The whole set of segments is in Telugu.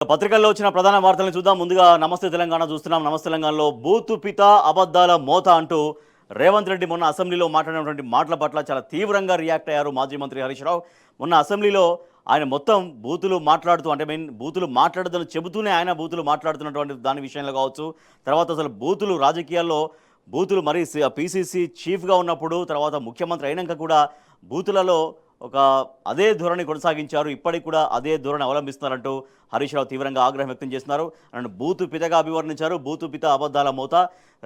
పత్రికల్లో వచ్చిన ప్రధాన వార్తలను చూద్దాం. ముందుగా నమస్తే తెలంగాణ చూస్తున్నాం. నమస్తే తెలంగాణలో బూతు పిత అబద్ధాల మోత అంటూ రేవంత్ రెడ్డి మొన్న అసెంబ్లీలో మాట్లాడినటువంటి మాటల పట్ల చాలా తీవ్రంగా రియాక్ట్ అయ్యారు మాజీ మంత్రి హరీష్ రావు. మొన్న అసెంబ్లీలో ఆయన మొత్తం బూతులు మాట్లాడుతూ అంటే బూతులు మాట్లాడదని చెబుతూనే ఆయన బూతులు మాట్లాడుతున్నటువంటి దాని విషయంలో కావచ్చు, తర్వాత అసలు బూతులు రాజకీయాల్లో బూతులు మరి పీసీసీ చీఫ్గా ఉన్నప్పుడు తర్వాత ముఖ్యమంత్రి అయినాక కూడా బూతులలో ఒక అదే ధోరణి కొనసాగించారు. ఇప్పటికి కూడా అదే ధోరణి అవలంబిస్తున్నారంటూ హరీష్ రావు తీవ్రంగా ఆగ్రహం వ్యక్తం చేస్తున్నారు. అండ్ బూతు పితగా అభివర్ణించారు. బూతు పిత అబద్ధాల మోత.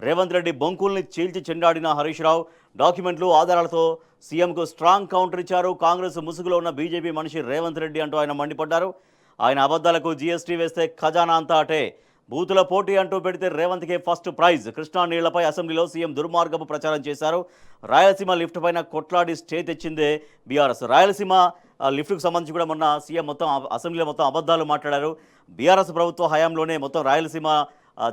రేవంత్ రెడ్డి బొంకుల్ని చీల్చి చెండాడిన హరీష్ రావు డాక్యుమెంట్లు ఆధారాలతో సీఎంకు స్ట్రాంగ్ కౌంటర్ ఇచ్చారు. కాంగ్రెస్ ముసుగులో ఉన్న బీజేపీ మనిషి రేవంత్ రెడ్డి అంటూ ఆయన మండిపడ్డారు. ఆయన అబద్ధాలకు జీఎస్టీ వేస్తే ఖజానా అంతా అటే. బూతుల పోటీ అంటూ పెడితే రేవంత్కే ఫస్ట్ ప్రైజ్. కృష్ణా నీళ్లపై అసెంబ్లీలో సీఎం దుర్మార్గపు ప్రచారం చేశారు. రాయలసీమ లిఫ్ట్ పైన కొట్లాడి స్టే తెచ్చిందే బీఆర్ఎస్. రాయలసీమ లిఫ్ట్కు సంబంధించి కూడా మొన్న సీఎం మొత్తం అసెంబ్లీలో మొత్తం అబద్ధాలు మాట్లాడారు. బీఆర్ఎస్ ప్రభుత్వ హయాంలోనే మొత్తం రాయలసీమ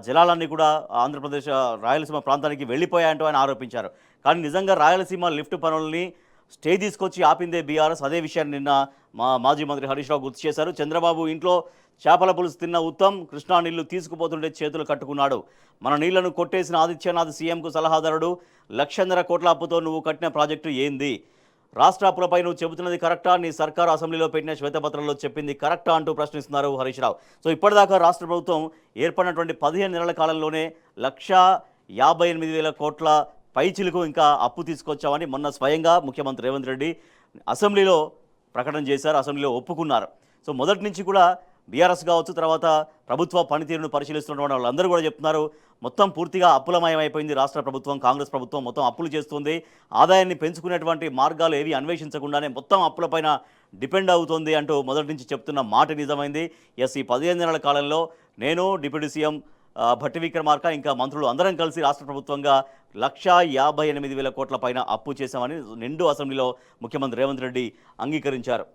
జలాలన్నీ కూడా ఆంధ్రప్రదేశ్ రాయలసీమ ప్రాంతానికి వెళ్ళిపోయాయంటూ ఆయన ఆరోపించారు. కానీ నిజంగా రాయలసీమ లిఫ్ట్ పనుల్ని స్టే తీసుకొచ్చి ఆపిందే బీఆర్ఎస్. అదే విషయాన్ని నిన్న మాజీ మంత్రి హరీష్ రావు గుర్తు చేశారు. చంద్రబాబు ఇంట్లో చేపల పులుసు తిన్న ఉత్తమ్ కృష్ణా నీళ్లు తీసుకుపోతుంటే చేతులు కట్టుకున్నాడు. మన నీళ్లను కొట్టేసిన ఆదిత్యనాథ్ సీఎంకు సలహాదారుడు. 1,50,000 కోట్ల అప్పుతో నువ్వు కట్టిన ప్రాజెక్టు ఏంది? రాష్ట్ర అప్పులపై నువ్వు చెబుతున్నది కరెక్టా? నీ సర్కారు అసెంబ్లీలో పెట్టిన శ్వేతపత్రంలో చెప్పింది కరెక్టా అంటూ ప్రశ్నిస్తున్నారు హరీష్ రావు. సో ఇప్పటిదాకా రాష్ట్ర ప్రభుత్వం ఏర్పడినటువంటి 15 నెలల కాలంలోనే 1,58,000 కోట్ల పైచిలకు ఇంకా అప్పు తీసుకొచ్చామని మొన్న స్వయంగా ముఖ్యమంత్రి రేవంత్ రెడ్డి అసెంబ్లీలో ప్రకటన చేశారు. అసెంబ్లీలో ఒప్పుకున్నారు. సో మొదటి నుంచి కూడా బీఆర్ఎస్ కావచ్చు, తర్వాత ప్రభుత్వ పనితీరును పరిశీలిస్తున్నటువంటి వాళ్ళందరూ కూడా చెప్తున్నారు మొత్తం పూర్తిగా అప్పులమయం అయిపోయింది రాష్ట్ర ప్రభుత్వం. కాంగ్రెస్ ప్రభుత్వం మొత్తం అప్పులు చేస్తుంది. ఆదాయాన్ని పెంచుకునేటువంటి మార్గాలు ఏవి అన్వేషించకుండానే మొత్తం అప్పులపైన డిపెండ్ అవుతుంది అంటూ మొదటి నుంచి చెప్తున్న మాట నిజమైంది. ఎస్, ఈ 15 నెలల కాలంలో నేను డిప్యూటీ సీఎం భట్టి విక్రమార్క ఇంకా మంత్రులు అందరం కలిసి రాష్ట్ర ప్రభుత్వంగా 1,58,000 కోట్ల పైన అప్పు చేశామని నిండు అసెంబ్లీలో ముఖ్యమంత్రి రేవంత్ రెడ్డి అంగీకరించారు.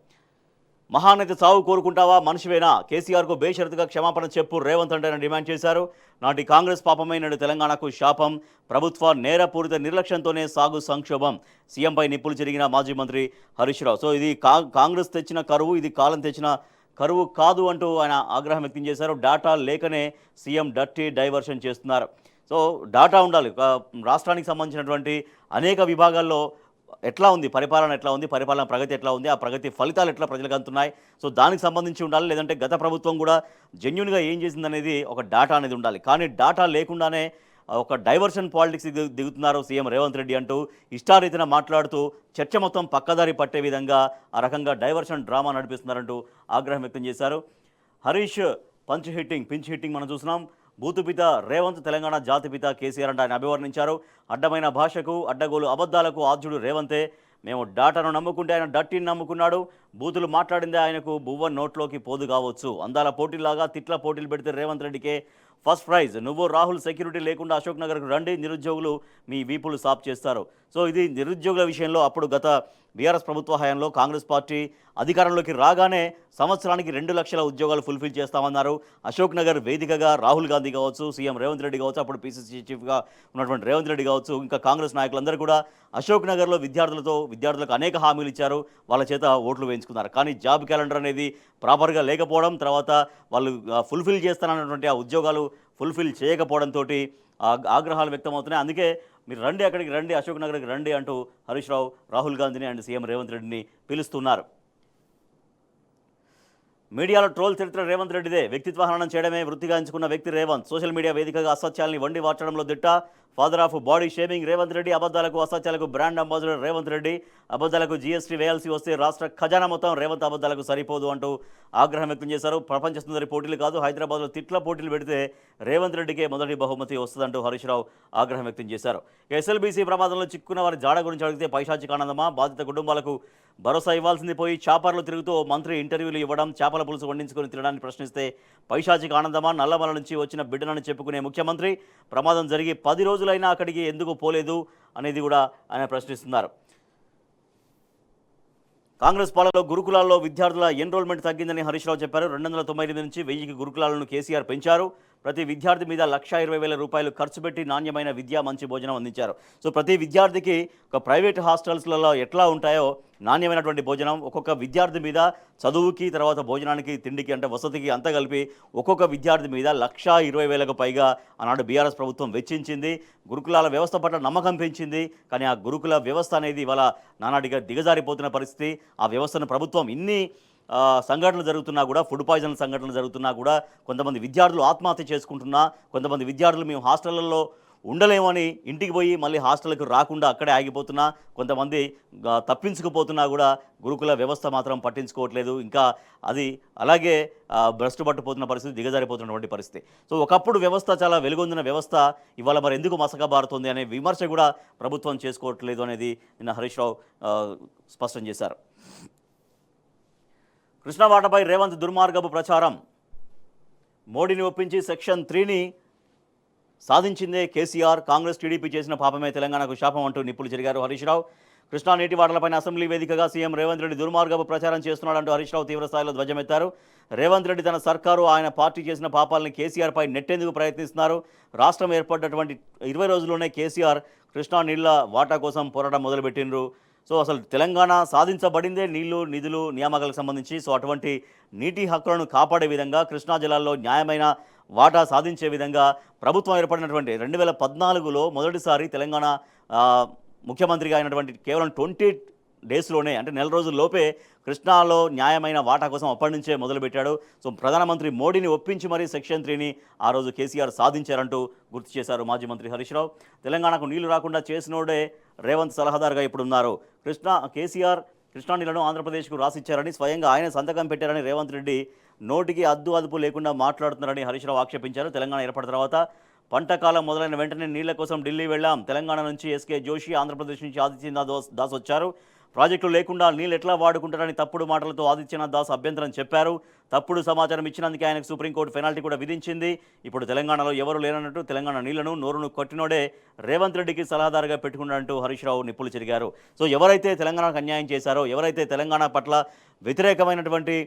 మహానేత సావు కోరుకుంటావా? మనిషివేనా? కేసీఆర్కు బేషరతుగా క్షమాపణ చెప్పు రేవంత్ అంటే డిమాండ్ చేశారు. నాటి కాంగ్రెస్ పాపమై నేడు తెలంగాణకు శాపం. ప్రభుత్వ నేరపూరిత నిర్లక్ష్యంతోనే సాగు సంక్షోభం. సీఎంపై నిప్పులు చెరిగిన మాజీ మంత్రి హరీష్ రావు. సో ఇది కాంగ్రెస్ తెచ్చిన కరువు, ఇది కాలం తెచ్చిన కరువు కాదు అంటూ ఆయన ఆగ్రహం వ్యక్తం చేశారు. డాటా లేకనే సీఎం డర్టీ డైవర్షన్ చేస్తున్నారు. సో డాటా ఉండాలి. రాష్ట్రానికి సంబంధించినటువంటి అనేక విభాగాల్లో ఎట్లా ఉంది పరిపాలన, ఎట్లా ఉంది పరిపాలన ప్రగతి, ఎట్లా ఉంది ఆ ప్రగతి ఫలితాలు ఎట్లా ప్రజలకు అందుతున్నాయి, సో దానికి సంబంధించి ఉండాలి. లేదంటే గత ప్రభుత్వం కూడా జెన్యున్గా ఏం చేసిందనేది ఒక డాటా అనేది ఉండాలి. కానీ డాటా లేకుండానే ఒక డైవర్షన్ పాలిటిక్స్ దిగుతున్నారు సీఎం రేవంత్ రెడ్డి అంటూ ఇష్టారీతిన మాట్లాడుతూ చర్చ మొత్తం పక్కదారి పట్టే విధంగా ఆ రకంగా డైవర్షన్ డ్రామా నడిపిస్తున్నారంటూ ఆగ్రహం వ్యక్తం చేశారు. హరీష్ పించ్ హిట్టింగ్ మనం చూస్తున్నాం. బూతుపిత రేవంత్ తెలంగాణ జాతిపిత కేసీఆర్ అంటే ఆయన అభివర్ణించారు. అడ్డమైన భాషకు అడ్డగోలు అబద్ధాలకు ఆద్యుడు రేవంతే. మేము డాటాను నమ్ముకుంటే ఆయన డట్టిని నమ్ముకున్నాడు. బూతులు మాట్లాడిందే ఆయనకు బువ్వ నోట్లోకి పోదు కావచ్చు. అందాల పోటీలాగా తిట్ల పోటీలు పెడితే రేవంత్ రెడ్డికే ఫస్ట్ ప్రైజ్. నువ్వు రాహుల్ సెక్యూరిటీ లేకుండా అశోక్ నగర్కు రండి, నిరుద్యోగులు మీ వీపులు సాఫ్ చేస్తారు. సో ఇది నిరుద్యోగుల విషయంలో అప్పుడు గత బీఆర్ఎస్ ప్రభుత్వ హయాంలో కాంగ్రెస్ పార్టీ అధికారంలోకి రాగానే సంవత్సరానికి 2 లక్షల ఉద్యోగాలు ఫుల్ఫిల్ చేస్తామన్నారు. అశోక్ నగర్ వేదికగా రాహుల్ గాంధీ కావచ్చు, సీఎం రేవంత్ రెడ్డి కావచ్చు, అప్పుడు పీసీసీ చీఫ్గా ఉన్నటువంటి రేవంత్ రెడ్డి కావచ్చు, ఇంకా కాంగ్రెస్ నాయకులందరూ కూడా అశోక్ నగర్లో విద్యార్థులకు అనేక హామీలు ఇచ్చారు. వాళ్ళ చేత ఓట్లు వేయించుకున్నారు. కానీ జాబ్ క్యాలెండర్ అనేది ప్రాపర్గా లేకపోవడం, తర్వాత వాళ్ళు ఫుల్ఫిల్ చేస్తానన్నటువంటి ఆ ఉద్యోగాలు ఫుల్ఫిల్ చేయకపోవడంతో ఆగ్రహాలు వ్యక్తమవుతున్నాయి. అందుకే మీరు రండి, అక్కడికి రండి, అశోక్ నగర్కి రండి అంటూ హరీష్ రావు రాహుల్ గాంధీని అండ్ సీఎం రేవంత్ రెడ్డిని పిలుస్తున్నారు. మీడియాలో ట్రోల్ చరిత్ర రేవంత్ రెడ్డిదే. వ్యక్తిత్వ హననం చేయడమే వృత్తిగా ఎంచుకున్న వ్యక్తి రేవంత్. సోషల్ మీడియా వేదికగా అసత్యాల్ని వండి వార్చడంలో దిట్ట. Father of body shaming Revanth Reddy. అబద్ధాలకు అసత్యాలకు బ్రాండ్ అంబాసిడర్ రేవంత్ రెడ్డి. అబద్ధాలకు జీఎస్టీ వేయాల్సి వస్తే రాష్ట్ర ఖజానా మొత్తం రేవంత్ అబద్ధాలకు సరిపోదు అంటూ ఆగ్రహం వ్యక్తం చేశారు. ప్రపంచ సుందరి పోటీలు కాదు, హైదరాబాద్లో తిట్ల పోటీలు పెడితే రేవంత్ రెడ్డికే మొదటి బహుమతి వస్తుందంటూ హరీష్ రావు ఆగ్రహం వ్యక్తం చేశారు. ఎస్ఎల్బీసీ ప్రమాదంలో చిక్కుకున్న వారి జాడ గురించి అడిగితే పైశాచిక ఆనందమా? బాధిత కుటుంబాలకు భరోసా ఇవ్వాల్సింది పోయి చేపర్లు తిరుగుతూ మంత్రి ఇంటర్వ్యూలు ఇవ్వడం, చేపల పులుసు వండించుకొని తినడాన్ని ప్రశ్నిస్తే పైశాచిక ఆనందమా? నల్లమల నుంచి వచ్చిన బిడ్డనని చెప్పుకునే ముఖ్యమంత్రి ప్రమాదం జరిగి 10 రోజులైనా అక్కడికి ఎందుకు పోలేదు అనేది కూడా ఆయన ప్రశ్నిస్తున్నారు. కాంగ్రెస్ పాలనలో గురుకులాల్లో విద్యార్థుల ఎన్రోల్మెంట్ తగ్గిందని హరీష్ రావు చెప్పారు. 298 నుంచి 1000కి గురుకులాలను కేసీఆర్ పెంచారు. ప్రతి విద్యార్థి మీద 1,20,000 రూపాయలు ఖర్చు పెట్టి నాణ్యమైన విద్య మంచి భోజనం అందించారు. సో ప్రతి విద్యార్థికి ఒక ప్రైవేట్ హాస్టల్స్లలో ఎట్లా ఉంటాయో నాణ్యమైనటువంటి భోజనం ఒక్కొక్క విద్యార్థి మీద చదువుకి తర్వాత భోజనానికి తిండికి అంటే వసతికి అంతా కలిపి ఒక్కొక్క విద్యార్థి మీద 1,20,000కు పైగా ఆనాడు బీఆర్ఎస్ ప్రభుత్వం వెచ్చించింది. గురుకులాల వ్యవస్థ పట్ల నమ్మకం పెంచింది. కానీ ఆ గురుకుల వ్యవస్థ అనేది ఇవాళ నానాటిగా దిగజారిపోతున్న పరిస్థితి. ఆ వ్యవస్థను ప్రభుత్వం ఇన్ని సంఘటనలు జరుగుతున్నా కూడా, ఫుడ్ పాయిజన్ సంఘటనలు జరుగుతున్నా కూడా, కొంతమంది విద్యార్థులు ఆత్మహత్య చేసుకుంటున్నా, కొంతమంది విద్యార్థులు మేము హాస్టళ్లలో ఉండలేమని ఇంటికి పోయి మళ్ళీ హాస్టల్కి రాకుండా అక్కడే ఆగిపోతున్నా, కొంతమంది తప్పించుకుపోతున్నా కూడా గురుకుల వ్యవస్థ మాత్రం పట్టించుకోవట్లేదు. ఇంకా అది అలాగే భ్రష్టు పట్టుపోతున్న పరిస్థితి, దిగజారిపోతున్నటువంటి పరిస్థితి. సో ఒకప్పుడు వ్యవస్థ చాలా వెలుగొందిన వ్యవస్థ ఇవాళ మరి ఎందుకు మసకబారుతుంది అనే విమర్శ కూడా ప్రభుత్వం చేసుకోవట్లేదు అనేది నిన్న హరీష్ రావు స్పష్టం చేశారు. కృష్ణవాటపై రేవంత్ దుర్మార్గపు ప్రచారం. మోడీని ఒప్పించి సెక్షన్ 3ని సాధించిందే కేసీఆర్, కాంగ్రెస్ టీడీపీ చేసిన పాపమే తెలంగాణకు శాపం అంటూ నిప్పులు చెరిగారు హరీష్ రావు. కృష్ణా నీటి వాటలపైన అసెంబ్లీ వేదికగా సీఎం రేవంత్ రెడ్డి దుర్మార్గపు ప్రచారం చేస్తున్నాడంటూ హరీష్ రావు తీవ్రస్థాయిలో ధ్వజమెత్తారు. రేవంత్ రెడ్డి తన సర్కారు ఆయన పార్టీ చేసిన పాపాలని కేసీఆర్పై నెట్టేందుకు ప్రయత్నిస్తున్నారు. రాష్ట్రం ఏర్పడ్డటువంటి 20 రోజుల్లోనే కేసీఆర్ కృష్ణా నీళ్ల వాటా కోసం పోరాటం మొదలుపెట్టిండ్రు. సో అసలు తెలంగాణ సాధించబడిందే నీళ్లు, నిధులు, నియామకాలకు సంబంధించి. సో అటువంటి నీటి హక్కులను కాపాడే విధంగా, కృష్ణా జలాల్లో న్యాయమైన వాటా సాధించే విధంగా ప్రభుత్వం ఏర్పడినటువంటి 2014లో మొదటిసారి తెలంగాణ ముఖ్యమంత్రిగా అయినటువంటి కేవలం 20 డేస్లోనే అంటే నెల రోజుల్లోపే కృష్ణాలో న్యాయమైన వాటా కోసం అప్పటి నుంచే మొదలుపెట్టాడు. సో ప్రధానమంత్రి మోడీని ఒప్పించి మరీ సెక్షన్ 3ని ఆ రోజు కేసీఆర్ సాధించారంటూ గుర్తు చేశారు మాజీ మంత్రి హరీష్ రావు. తెలంగాణకు నీళ్లు రాకుండా చేసినోడే రేవంత్ సలహాదారుగా ఇప్పుడున్నారు. కేసీఆర్ కృష్ణా నీళ్లను ఆంధ్రప్రదేశ్కు రాసిచ్చారని, స్వయంగా ఆయన సంతకం పెట్టారని రేవంత్ రెడ్డి నోటికి అదుపు లేకుండా మాట్లాడుతున్నారని హరీష్ రావు ఆక్షేపించారు. తెలంగాణ ఏర్పడిన తర్వాత పంట కాలం మొదలైన వెంటనే నీళ్ల కోసం ఢిల్లీ వెళ్ళాం. తెలంగాణ నుంచి ఎస్కే జోషి, ఆంధ్రప్రదేశ్ నుంచి ఆదిత్యనాథ్ దాస్ వచ్చారు. ప్రాజెక్టులు లేకుండా నీళ్ళు ఎట్లా వాడుకుంటారని తప్పుడు మాటలతో ఆదిత్యనాథ్ దాస్ అభ్యంతరం చెప్పారు. తప్పుడు సమాచారం ఇచ్చినందుకే ఆయనకు సుప్రీంకోర్టు పెనాల్టీ కూడా విధించింది. ఇప్పుడు తెలంగాణలో ఎవరు లేనన్నట్టు తెలంగాణ నీళ్లను నోరును కొట్టినోడే రేవంత్ రెడ్డికి సలహాదారుగా పెట్టుకున్నాడంటూ హరీష్ రావు నిప్పులు చెరిగారు. సో ఎవరైతే తెలంగాణకు అన్యాయం చేశారో, ఎవరైతే తెలంగాణ పట్ల వ్యతిరేకమైనటువంటి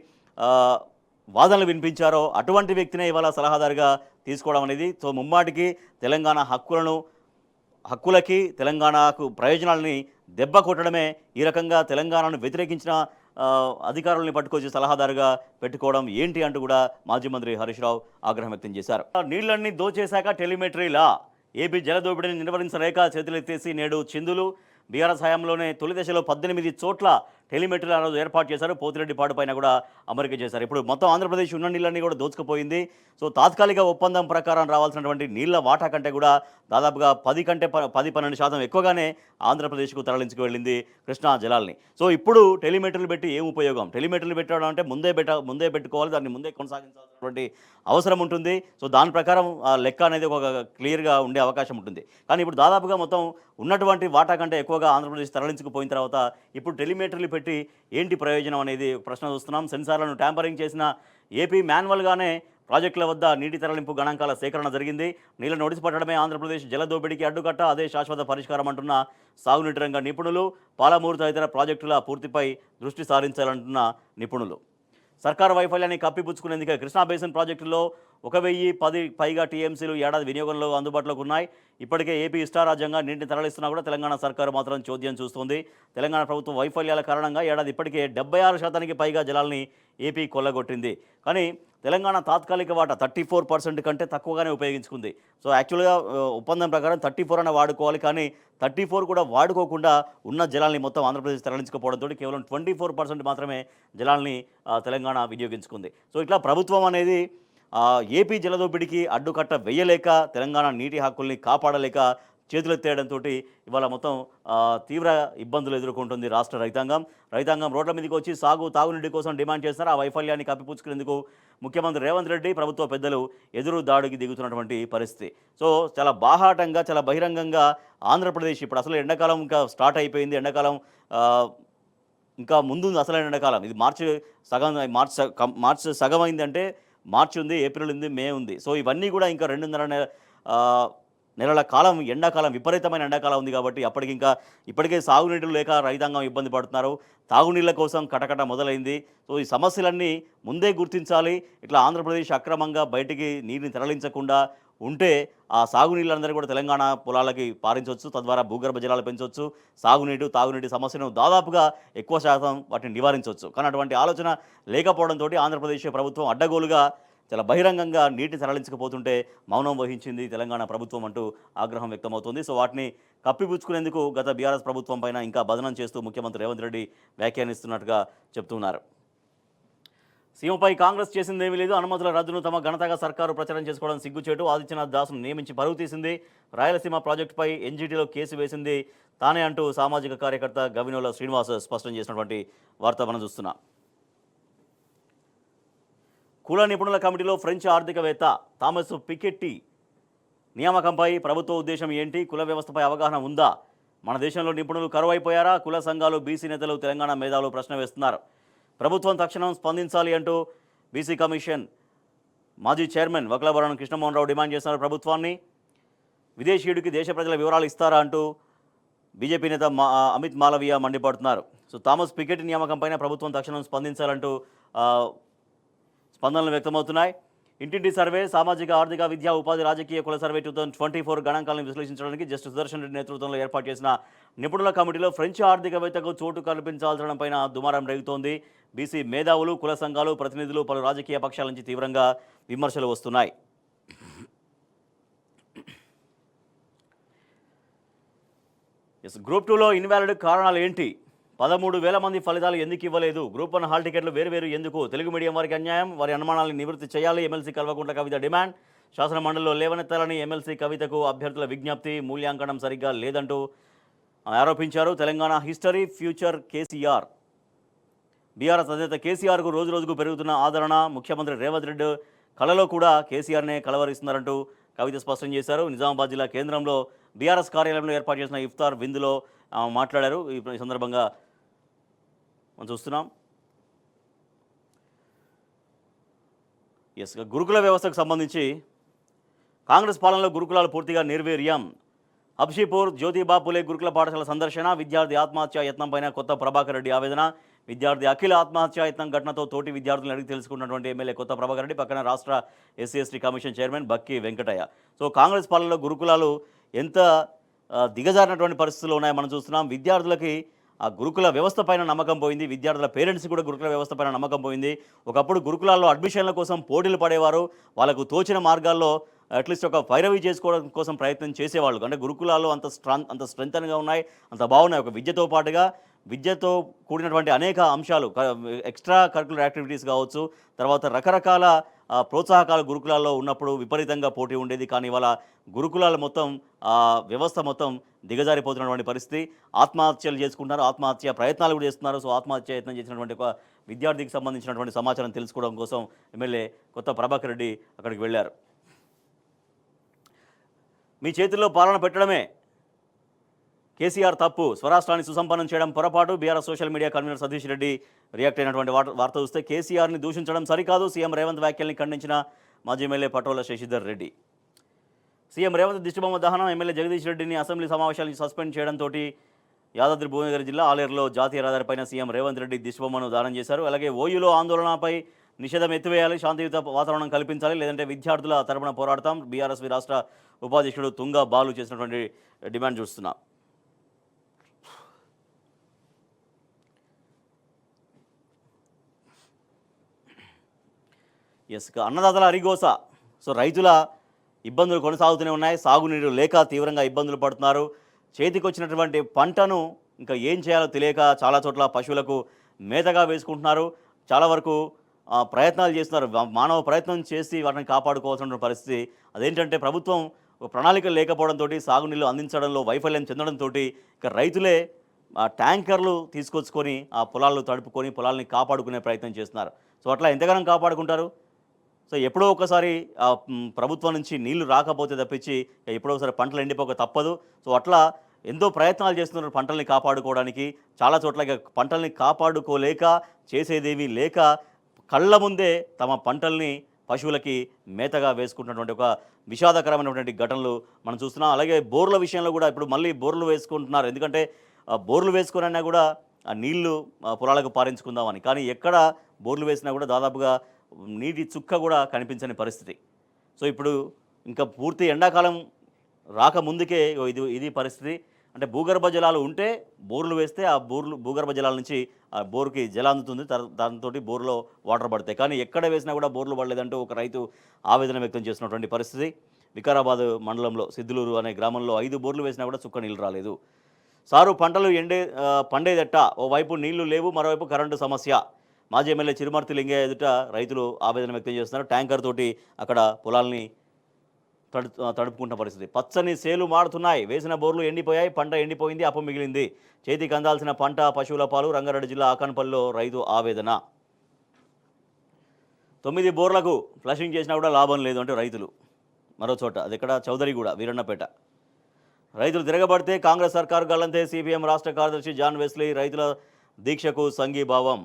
వాదనలు వినిపించారో అటువంటి వ్యక్తినే ఇవాళ సలహాదారుగా తీసుకోవడం అనేది సో ముమ్మాటికి తెలంగాణ హక్కులకి తెలంగాణకు ప్రయోజనాలని దెబ్బ కొట్టడమే. ఈ రకంగా తెలంగాణను వ్యతిరేకించిన అధికారులని పట్టుకొచ్చి సలహాదారుగా పెట్టుకోవడం ఏంటి అంటూ కూడా మాజీ మంత్రి హరీష్ రావు ఆగ్రహం వ్యక్తం చేశారు. నీళ్లన్నీ దోచేశాక టెలిమెట్రీలా ఏపీ జలదోపిడిని నిర్వహించలేక చేతులెత్తేసి నేడు చిందులు. బీఆర్ఎస్ హయాంలోనే తొలి దశలో 18 చోట్ల టెలిమెట్రీలు ఆ రోజు ఏర్పాటు చేశారు. పోతిరెడ్డిపాడు పైన కూడా అమరిక చేశారు. ఇప్పుడు మొత్తం ఆంధ్రప్రదేశ్ ఉన్న నీళ్ళన్నీ కూడా దోచుకుపోయింది. సో తాత్కాలిక ఒప్పందం ప్రకారం రావాల్సినటువంటి నీళ్ల వాటా కంటే కూడా దాదాపుగా 10-12% ఎక్కువగానే ఆంధ్రప్రదేశ్కు తరలించుకు వెళ్ళింది కృష్ణా జలాల్ని. సో ఇప్పుడు టెలిమెట్రీలు పెట్టి ఏం ఉపయోగం? టెలిమెట్రీలు పెట్టడం అంటే ముందే పెట్టుకోవాలి, దాన్ని ముందే కొనసాగించాల్సినటువంటి అవసరం ఉంటుంది. సో దాని ప్రకారం లెక్క అనేది ఒక క్లియర్గా ఉండే అవకాశం ఉంటుంది. కానీ ఇప్పుడు దాదాపుగా మొత్తం ఉన్నటువంటి వాటా కంటే ఎక్కువగా ఆంధ్రప్రదేశ్ తరలించుకుపోయిన తర్వాత ఇప్పుడు టెలిమెట్రీలు పెట్టి ఏంటి ప్రయోజనం అనేది ప్రశ్న చూస్తున్నాం. సెన్సార్లను ట్యాంపరింగ్ చేసిన ఏపీ మాన్యువల్గానే ప్రాజెక్టుల వద్ద నీటి తరలింపు గణాంకాల సేకరణ జరిగింది. నీళ్ల నోటీసు పట్టడమే ఆంధ్రప్రదేశ్ జలదోపిడికి అడ్డుకట్ట, అదే శాశ్వత పరిష్కారం అంటున్న సాగునీటి రంగ నిపుణులు. పాలమూరు తదితర ప్రాజెక్టుల పూర్తిపై దృష్టి సారించాలంటున్న నిపుణులు. సర్కారు వైఫల్యాన్ని కప్పిపుచ్చుకునేందుకే కృష్ణా బేసిన్ ప్రాజెక్టులో 1,010 పైగా టీఎంసీలు ఏడాది వినియోగంలో అందుబాటులోకి ఉన్నాయి. ఇప్పటికే ఏపీ ఇష్టారాజ్యంగా నీటిని తరలిస్తున్నా కూడా తెలంగాణ సర్కారు మాత్రం చోద్యం చూస్తోంది. తెలంగాణ ప్రభుత్వం వైఫల్యాల కారణంగా ఏడాది ఇప్పటికే 76% పైగా జలాల్ని ఏపీ కొల్లగొట్టింది. కానీ తెలంగాణ తాత్కాలిక వాటా 34% కంటే తక్కువగానే ఉపయోగించుకుంది. సో యాక్చువల్గా ఒప్పందం ప్రకారం 34 అనే వాడుకోవాలి, కానీ 34 కూడా వాడుకోకుండా ఉన్న జలాల్ని మొత్తం ఆంధ్రప్రదేశ్ తరలించుకోవడంతో కేవలం 24% మాత్రమే జలాల్ని తెలంగాణ వినియోగించుకుంది. సో ఇట్లా ప్రభుత్వం అనేది ఏపీ జలదోపిడికి అడ్డుకట్ట వేయలేక, తెలంగాణ నీటి హక్కుల్ని కాపాడలేక చేతులెత్తేయడంతో ఇవాళ మొత్తం తీవ్ర ఇబ్బందులు ఎదుర్కొంటుంది రాష్ట్ర రైతాంగం రోడ్ల మీదకి వచ్చి తాగునీటి కోసం డిమాండ్ చేస్తున్నారు. ఆ వైఫల్యాన్ని కప్పిపుచ్చుకునేందుకు ముఖ్యమంత్రి రేవంత్ రెడ్డి, ప్రభుత్వ పెద్దలు ఎదురు దాడికి దిగుతున్నటువంటి పరిస్థితి. సో చాలా బాహాటంగా, చాలా బహిరంగంగా ఆంధ్రప్రదేశ్ ఇప్పుడు అసలు ఎండాకాలం ఇంకా స్టార్ట్ అయిపోయింది. ఎండాకాలం ఇంకా ముందుంది అసలైన ఎండాకాలం. ఇది మార్చి సగం అయిందంటే మార్చి ఉంది, ఏప్రిల్ ఉంది, మే ఉంది. సో ఇవన్నీ కూడా ఇంకా 2.5 నెలల కాలం ఎండాకాలం విపరీతమైన ఎండాకాలం ఉంది కాబట్టి ఇప్పటికే సాగునీరు లేక రైతాంగం ఇబ్బంది పడుతున్నారు. తాగునీళ్ళ కోసం కటకట మొదలైంది. సో ఈ సమస్యలన్నీ ముందే గుర్తించాలి. ఇట్లా ఆంధ్రప్రదేశ్ అక్రమంగా బయటికి నీరుని తరలించకుండా ఉంటే ఆ సాగునీళ్ళందరూ కూడా తెలంగాణ పొలాలకి పారించవచ్చు. తద్వారా భూగర్భ జలాలు పెంచవచ్చు. తాగునీటి సమస్యను దాదాపుగా ఎక్కువ శాతం వాటిని నివారించవచ్చు. కానీ అటువంటి ఆలోచన లేకపోవడంతో ఆంధ్రప్రదేశ్ ప్రభుత్వం అడ్డగోలుగా చాలా బహిరంగంగా నీటిని తరలించకపోతుంటే మౌనం వహించింది తెలంగాణ ప్రభుత్వం అంటూ ఆగ్రహం వ్యక్తమవుతుంది. సో వాటిని కప్పిపుచ్చుకునేందుకు గత బీఆర్ఎస్ ప్రభుత్వం పైన ఇంకా బదనం చేస్తూ ముఖ్యమంత్రి రేవంత్ రెడ్డి వ్యాఖ్యానిస్తున్నట్టుగా చెప్తున్నారు. సీఎంపై కాంగ్రెస్ చేసిందేమీ లేదు. అనుమతుల రద్దును తమ ఘనతగా సర్కారు ప్రచారం చేసుకోవడం సిగ్గుచేటు. ఆదిత్యనాథ్ దాస్ను నియమించి పరువు తీసింది. రాయలసీమ ప్రాజెక్టుపై ఎన్జీటీలో కేసు వేసింది తానే అంటూ సామాజిక కార్యకర్త గవినోల శ్రీనివాస్ స్పష్టం చేసినటువంటి వార్త మనం చూస్తున్నాం. కుల నిపుణుల కమిటీలో ఫ్రెంచ్ ఆర్థికవేత్త థామస్ పికెట్టి నియామకంపై ప్రభుత్వ ఉద్దేశం ఏంటి? కుల వ్యవస్థపై అవగాహన ఉందా? మన దేశంలో నిపుణులు కరువైపోయారా? కుల సంఘాలు, బీసీ నేతలు, తెలంగాణ మేధావులు ప్రశ్న వేస్తున్నారు. ప్రభుత్వం తక్షణం స్పందించాలి అంటూ బీసీ కమిషన్ మాజీ చైర్మన్ వక్లభరణం కృష్ణమోహన్ రావు డిమాండ్ చేస్తున్నారు ప్రభుత్వాన్ని. విదేశీయుడికి దేశ ప్రజల వివరాలు ఇస్తారా అంటూ బీజేపీ నేత అమిత్ మాలవీయ మండిపడుతున్నారు. సో థామస్ పికెట్టి నియామకంపైన ప్రభుత్వం తక్షణం స్పందించాలంటూ స్పందనలు వ్యక్తమవుతున్నాయి. ఇంటింటి సర్వే, సామాజిక, ఆర్థిక, విద్యా, ఉపాధి, రాజకీయ కుల సర్వే 2024 గణాంకాలను విశ్లేషించడానికి జస్టిస్ సుదర్శన్ రెడ్డి నేతృత్వంలో ఏర్పాటు చేసిన నిపుణుల కమిటీలో ఫ్రెంచ్ ఆర్థికవేత్తకు చోటు కల్పించాల్సడంపైన దుమారం రేగుతోంది. బీసీ మేధావులు, కుల సంఘాలు, ప్రతినిధులు, పలు రాజకీయ పక్షాల నుంచి తీవ్రంగా విమర్శలు వస్తున్నాయి. గ్రూప్ 2లో ఇన్వాలిడ్ కారణాలు ఏంటి? 13,000 మంది ఫలితాలు ఎందుకు ఇవ్వలేదు? గ్రూప్ 1 హాల్ టికెట్లు వేరు ఎందుకు? తెలుగు మీడియం వారికి అన్యాయం, వారి అనుమానాలను నివృత్తి చేయాలి. MLC Kalvakuntla Kavitha demand. శాసన మండలిలో లేవనెత్తాలని ఎమ్మెల్సీ కవితకు అభ్యర్థుల విజ్ఞప్తి. మూల్యాంకనం సరిగ్గా లేదంటూ ఆరోపించారు. Telangana history, future KCR. BRS అధినేత కేసీఆర్కు రోజుకు పెరుగుతున్న ఆదరణ. ముఖ్యమంత్రి రేవంత్ రెడ్డి కళలో కూడా కేసీఆర్నే కలవరిస్తున్నారంటూ కవిత స్పష్టం చేశారు. నిజామాబాద్ జిల్లా కేంద్రంలో బీఆర్ఎస్ కార్యాలయంలో ఏర్పాటు చేసిన ఇఫ్తార్ విందులో మాట్లాడారు. ఈ సందర్భంగా మనం చూస్తున్నాం. గురుకుల వ్యవస్థకు సంబంధించి కాంగ్రెస్ పాలనలో గురుకులాలు పూర్తిగా నిర్వీర్యం. హబ్షీపూర్ జ్యోతిబా పులే గురుకుల పాఠశాల సందర్శన. విద్యార్థి ఆత్మహత్యా యత్నంపైన కొత్త ప్రభాకర్ రెడ్డి ఆవేదన. విద్యార్థి అఖిల ఆత్మహత్యా యత్నం ఘటనతో తోటి విద్యార్థులను అడిగి తెలుసుకున్నటువంటి ఎమ్మెల్యే కొత్త ప్రభాకర్ రెడ్డి, పక్కన రాష్ట్ర ఎస్సీ కమిషన్ చైర్మన్ బక్కి వెంకటయ్య. సో కాంగ్రెస్ పాలనలో గురుకులాలు ఎంత దిగజారినటువంటి పరిస్థితులు ఉన్నాయో మనం చూస్తున్నాం. విద్యార్థులకి ఆ గురుకుల వ్యవస్థ పైన నమ్మకం పోయింది. విద్యార్థుల పేరెంట్స్ కూడా గురుకుల వ్యవస్థ పైన నమ్మకం పోయింది. ఒకప్పుడు గురుకులాల్లో అడ్మిషన్ల కోసం పోటీలు పడేవారు. వాళ్ళకు తోచిన మార్గాల్లో అట్లీస్ట్ ఒక పైరవీ చేసుకోవడం కోసం ప్రయత్నం చేసేవాళ్ళు. అంటే గురుకులాల్లో అంత స్ట్రెంగ్త్గా ఉన్నాయి, అంత బాగున్నాయి. ఒక విద్యతో కూడినటువంటి అనేక అంశాలు, ఎక్స్ట్రా కరికులర్ యాక్టివిటీస్ కావచ్చు, తర్వాత రకరకాల ప్రోత్సాహకాలు గురుకులాల్లో ఉన్నప్పుడు విపరీతంగా పోటీ ఉండేది. కానీ ఇవాళ గురుకులాల వ్యవస్థ మొత్తం దిగజారిపోతున్నటువంటి పరిస్థితి. ఆత్మహత్యలు చేసుకుంటున్నారు, ఆత్మహత్య ప్రయత్నాలు కూడా చేస్తున్నారు. సో ఆత్మహత్య యత్నం చేసినటువంటి ఒక విద్యార్థికి సంబంధించినటువంటి సమాచారం తెలుసుకోవడం కోసం ఎమ్మెల్యే కొత్త ప్రభాకర్ రెడ్డి అక్కడికి వెళ్ళారు. మీ చేతుల్లో పాలన పెట్టడమే కేసీఆర్ తప్పు, స్వరాష్ట్రాన్ని సుసంపన్నం చేయడం పొరపాటు. BRS social media convener Satish Reddy react అయినటువంటి వార్త చూస్తే కేసీఆర్ని దూషించడం సరికాదు. సీఎం రేవంత్ వ్యాఖ్యల్ని ఖండించిన మాజీ ఎమ్మెల్యే పటోల శశిధర్ రెడ్డి. సీఎం రేవంత్ దిష్టిబొమ్మ దహనం. ఎమ్మెల్యే జగదీష్ రెడ్డిని అసెంబ్లీ సమావేశాల నుంచి సస్పెండ్ చేయడంతో యాదాద్రి భువనగిరి జిల్లా ఆలేరులో జాతీయ రహదారిపైన సీఎం రేవంత్ రెడ్డి దిష్టిబొమ్మను దానం చేశారు. అలాగే ఓయూలో ఆందోళనపై నిషేధం ఎత్తివేయాలి, శాంతియుత వాతావరణం కల్పించాలి, లేదంటే విద్యార్థుల తరపున పోరాడతాం. బీఆర్ఎస్వి రాష్ట్ర ఉపాధ్యక్షుడు తుంగా బాలు చేసినటువంటి డిమాండ్ చూస్తున్నాం. అన్నదాతల అరిగోస. సో రైతుల ఇబ్బందులు కొనసాగుతూనే ఉన్నాయి. సాగునీరు లేక తీవ్రంగా ఇబ్బందులు పడుతున్నారు. చేతికొచ్చినటువంటి పంటను ఇంకా ఏం చేయాలో తెలియక చాలా చోట్ల పశువులకు మేతగా వేసుకుంటున్నారు. చాలా వరకు ప్రయత్నాలు చేస్తున్నారు, మానవ ప్రయత్నం చేసి వాటిని కాపాడుకోవాల్సిన పరిస్థితి. అదేంటంటే ప్రభుత్వం ఒక ప్రణాళిక లేకపోవడంతో సాగునీళ్ళు అందించడంలో వైఫల్యం చెందడంతో ఇక రైతులే ట్యాంకర్లు తీసుకొచ్చుకొని ఆ పొలాలను తడుపుకొని పొలాలని కాపాడుకునే ప్రయత్నం చేస్తున్నారు. సో అట్లా ఎంతగానో కాపాడుకుంటారు. సో ఎప్పుడో ఒకసారి ప్రభుత్వం నుంచి నీళ్లు రాకపోతే తప్పించి ఎప్పుడో ఒకసారి పంటలు ఎండిపోక తప్పదు. సో అట్లా ఎంతో ప్రయత్నాలు చేస్తున్నారు పంటల్ని కాపాడుకోవడానికి. చాలా చోట్ల పంటల్ని కాపాడుకోలేక చేసేదేవి లేక కళ్ళ ముందే తమ పంటల్ని పశువులకి మేతగా వేసుకుంటున్నటువంటి ఒక విషాదకరమైనటువంటి ఘటనలు మనం చూస్తున్నాం. అలాగే బోర్ల విషయంలో కూడా ఇప్పుడు మళ్ళీ బోర్లు వేసుకుంటున్నారు. ఎందుకంటే బోర్లు వేసుకునైనా కూడా ఆ నీళ్లు పొలాలకు పారించుకుందామని. కానీ ఎక్కడ బోర్లు వేసినా కూడా దాదాపుగా నీటి చుక్క కూడా కనిపించని పరిస్థితి. సో ఇప్పుడు ఇంకా పూర్తి ఎండాకాలం రాకముందుకే ఇది ఇది పరిస్థితి. అంటే భూగర్భ జలాలు ఉంటే బోర్లు వేస్తే ఆ భూగర్భ జలాల నుంచి ఆ బోరుకి జలం అందుతుంది. దాంతో బోర్లో వాటర్ పడతాయి. కానీ ఎక్కడ వేసినా కూడా బోర్లు పడలేదంటూ ఒక రైతు ఆవేదన వ్యక్తం చేసినటువంటి పరిస్థితి. వికారాబాద్ మండలంలో సిద్దులూరు అనే గ్రామంలో 5 బోర్లు వేసినా కూడా చుక్క నీళ్ళు రాలేదు. సారు పంటలు పండేదెట్ట, ఓవైపు నీళ్లు లేవు, మరోవైపు కరెంటు సమస్య. మాజీ ఎమ్మెల్యే చిరుమర్తి లింగయ్య ఎదుట రైతులు ఆవేదన వ్యక్తం చేస్తున్నారు. ట్యాంకర్ తోటి అక్కడ పొలాల్ని తడుపుకుంటున్న పరిస్థితి. పచ్చని సేలు మారుతున్నాయి, వేసిన బోర్లు ఎండిపోయాయి, పంట ఎండిపోయింది, అప్పు మిగిలింది. చేతికి అందాల్సిన పంట పశువుల పాలు. రంగారెడ్డి జిల్లా ఆకాన్పల్లిలో రైతు ఆవేదన. 9 బోర్లకు ఫ్లషింగ్ చేసినా కూడా లాభం లేదు అంటే రైతులు. మరో చోట అది ఇక్కడ చౌదరిగూడ వీరన్నపేట. రైతులు తిరగబడితే కాంగ్రెస్ సర్కారు గల్లంతే. సిపిఎం రాష్ట్ర కార్యదర్శి జాన్ వెస్లీ రైతుల దీక్షకు సంఘీభావం.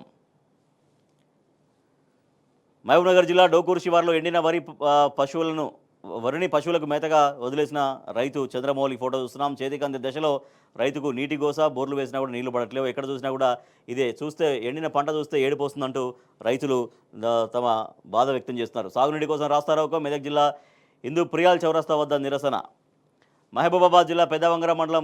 మహబూబ్నగర్ జిల్లా డోకూరు శివార్లో ఎండిన వరిని పశువులకు మేతగా వదిలేసిన రైతు చంద్రమౌళి ఫోటో చూస్తున్నాం. చేతికంది దశలో రైతుకు నీటి గోస, బోర్లు వేసినా కూడా నీళ్లు పడట్లేవు. ఎక్కడ చూసినా కూడా ఇదే. చూస్తే ఎండిన పంట చూస్తే ఏడిపోస్తుందంటూ రైతులు తమ బాధ వ్యక్తం చేస్తున్నారు. సాగునీటి కోసం రాస్తారోకో. మెదక్ జిల్లా హిందూ ప్రియాల్ చౌరస్తా వద్ద నిరసన. మహబూబాబాద్ జిల్లా పెద్దవంగర మండలం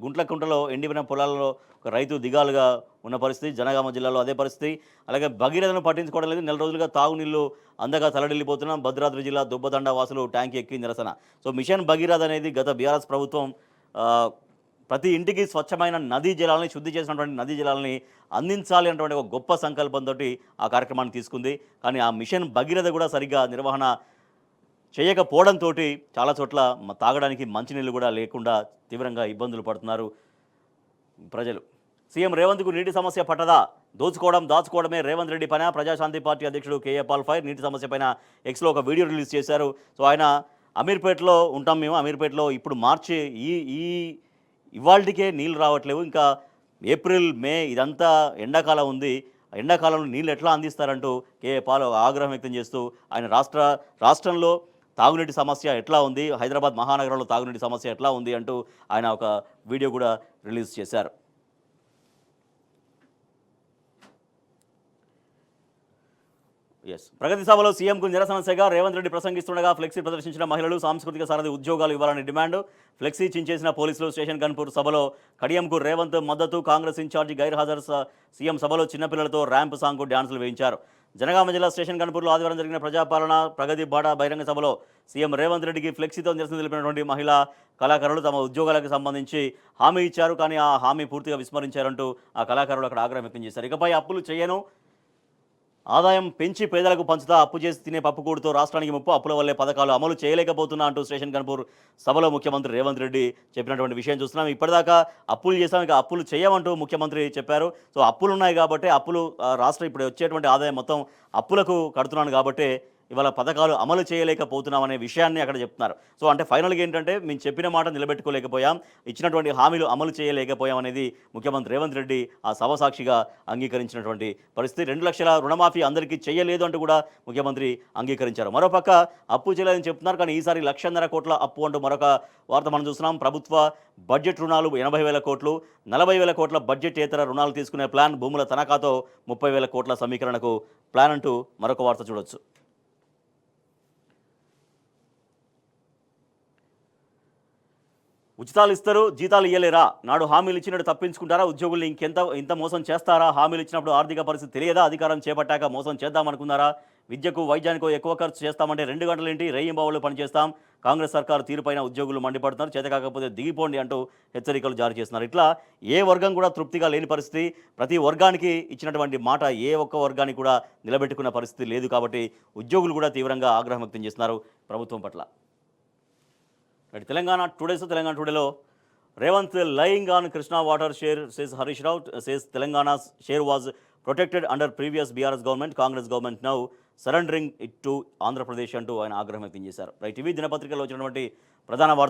గుంట్లకుంటలో ఎండిపోయిన పొలాల్లో ఒక రైతు దిగాలుగా ఉన్న పరిస్థితి. జనగామ జిల్లాలో అదే పరిస్థితి. అలాగే భగీరథను పట్టించుకోవడం లేదు. నెల రోజులుగా తాగునీళ్లు అందగా తలడిల్లిపోతున్నాం. భద్రాద్రి జిల్లా దుబ్బదండ వాసులు ట్యాంక్ ఎక్కి నిరసన. సో మిషన్ భగీరథ అనేది గత బీఆర్ఎస్ ప్రభుత్వం ప్రతి ఇంటికి స్వచ్ఛమైన నదీ జలాలని, శుద్ధి చేసినటువంటి నదీ జలాలని అందించాలి అన్నటువంటి ఒక గొప్ప సంకల్పంతో ఆ కార్యక్రమాన్ని తీసుకుంది. కానీ ఆ మిషన్ భగీరథ కూడా సరిగ్గా నిర్వహణ చేయకపోవడంతో చాలా చోట్ల తాగడానికి మంచినీళ్ళు కూడా లేకుండా తీవ్రంగా ఇబ్బందులు పడుతున్నారు ప్రజలు. సీఎం రేవంత్కు నీటి సమస్య పట్టదా? దాచుకోవడమే రేవంత్ రెడ్డి పైన. ప్రజాశాంతి పార్టీ అధ్యక్షుడు కేఏ పాల్ ఫైర్ నీటి సమస్య పైన ఎక్స్లో ఒక వీడియో రిలీజ్ చేశారు. సో ఆయన అమీర్పేటలో ఉంటాం మేము. అమీర్పేటలో ఇప్పుడు మార్చి ఇవాళకే నీళ్ళు రావట్లేవు. ఇంకా ఏప్రిల్, మే ఇదంతా ఎండాకాలం ఉంది. ఎండాకాలంలో నీళ్ళు ఎట్లా అందిస్తారంటూ కేఏ పాల్ ఆగ్రహం వ్యక్తం చేస్తూ ఆయన రాష్ట్రంలో తాగునీటి సమస్య ఎట్లా ఉంది, హైదరాబాద్ మహానగరంలో తాగునీటి సమస్య ఎట్లా ఉంది అంటూ ఆయన ఒక వీడియో కూడా రిలీజ్ చేశారు. ప్రగతి సభలో సీఎంకు నిరసన సెగ. రేవంత్ రెడ్డి ప్రసంగిస్తుండగా ఫ్లెక్సీ ప్రదర్శించిన మహిళలు. సాంస్కృతిక సారథి ఉద్యోగాలు ఇవ్వాలని డిమాండ్. ఫ్లెక్సీ చించేసిన పోలీసులు. స్టేషన్ గన్పూర్ సభలో కడియంకు రేవంత్ మద్దతు. కాంగ్రెస్ ఇన్ఛార్జి గైర్హాజరు. సీఎం సభలో చిన్నపిల్లలతో ర్యాంప్ సాంగ్కు డ్యాన్సులు వేయించారు. జనగామ జిల్లా స్టేషన్ గన్పూర్లో ఆదివారం జరిగిన ప్రజాపాలన ప్రగతి బాడ బహిరంగ సభలో సీఎం రేవంత్ రెడ్డికి ఫ్లెక్సీతో నిరసన తెలిపినటువంటి మహిళా కళాకారులు తమ ఉద్యోగాలకు సంబంధించి హామీ ఇచ్చారు. కానీ ఆ హామీ పూర్తిగా విస్మరించారంటూ ఆ కళాకారులు అక్కడ ఆగ్రహం వ్యక్తం చేశారు. ఇకపై అప్పులు చేయను, ఆదాయం పెంచి పేదలకు పంచుతా, అప్పు చేసి తినే పప్పుకూడుతో రాష్ట్రానికి ముప్పు, అప్పుల వల్లే పథకాలు అమలు చేయలేకపోతున్నా అంటూ స్టేషన్ గన్పూర్ సభలో ముఖ్యమంత్రి రేవంత్ రెడ్డి చెప్పినటువంటి విషయం చూస్తున్నాం. ఇప్పటిదాకా అప్పులు చేశాం, ఇక అప్పులు చేయమంటూ ముఖ్యమంత్రి చెప్పారు. సో అప్పులు ఉన్నాయి కాబట్టి రాష్ట్రం ఇప్పుడు వచ్చేటువంటి ఆదాయం మొత్తం అప్పులకు కడుతున్నాను కాబట్టి ఇవాళ పథకాలు అమలు చేయలేకపోతున్నాం అనే విషయాన్ని అక్కడ చెప్తున్నారు. సో అంటే ఫైనల్గా ఏంటంటే మేము చెప్పిన మాట నిలబెట్టుకోలేకపోయాం, ఇచ్చినటువంటి హామీలు అమలు చేయలేకపోయాం అనేది ముఖ్యమంత్రి రేవంత్ రెడ్డి ఆ సభ సాక్షిగా అంగీకరించినటువంటి పరిస్థితి. 2 లక్షల రుణమాఫీ అందరికీ చేయలేదు అంటూ కూడా ముఖ్యమంత్రి అంగీకరించారు. మరోపక్క అప్పు చేయలేదని చెప్తున్నారు, కానీ ఈసారి 1,50,000 కోట్ల అప్పు అంటూ మరొక వార్త మనం చూస్తున్నాం. ప్రభుత్వ బడ్జెట్ రుణాలు 80,000 కోట్లు, 40,000 కోట్ల బడ్జెట్ ఏతర రుణాలు తీసుకునే ప్లాన్, భూముల తనఖాతో 30,000 కోట్ల సమీకరణకు ప్లాన్ అంటూ మరొక వార్త చూడొచ్చు. ఉచితాలు ఇస్తారు, జీతాలు ఇయ్యలేరా? నాడు హామీలు ఇచ్చినట్టు తప్పించుకుంటారా? ఉద్యోగుల్ని ఇంత మోసం చేస్తారా? హామీలు ఇచ్చినప్పుడు ఆర్థిక పరిస్థితి తెలియదా? అధికారం చేపట్టాక మోసం చేద్దామనుకున్నారా? విద్యకు, వైద్యానికో ఎక్కువ ఖర్చు చేస్తామంటే 2 గంటలేంటి, రెయ్యింబావులు పనిచేస్తాం. కాంగ్రెస్ సర్కారు తీరుపైన ఉద్యోగులు మండిపడుతున్నారు. చేత కాకపోతే దిగిపోండి అంటూ హెచ్చరికలు జారీ చేస్తున్నారు. ఇట్లా ఏ వర్గం కూడా తృప్తిగా లేని పరిస్థితి. ప్రతి వర్గానికి ఇచ్చినటువంటి మాట ఏ ఒక్క వర్గానికి కూడా నిలబెట్టుకున్న పరిస్థితి లేదు. కాబట్టి ఉద్యోగులు కూడా తీవ్రంగా ఆగ్రహం వ్యక్తం చేస్తున్నారు ప్రభుత్వం పట్ల. Telangana టుడేలో Revanth lying on Krishna water share, says Harish Rao, says Telangana's share was protected under previous BRS government. Congress government now surrendering it to Andhra Pradesh అంటూ ఆయన ఆగ్రహం వ్యక్తం చేశారు. రైట్, ఇవి దినపత్రికలో వచ్చినటువంటి ప్రధాన వార్త.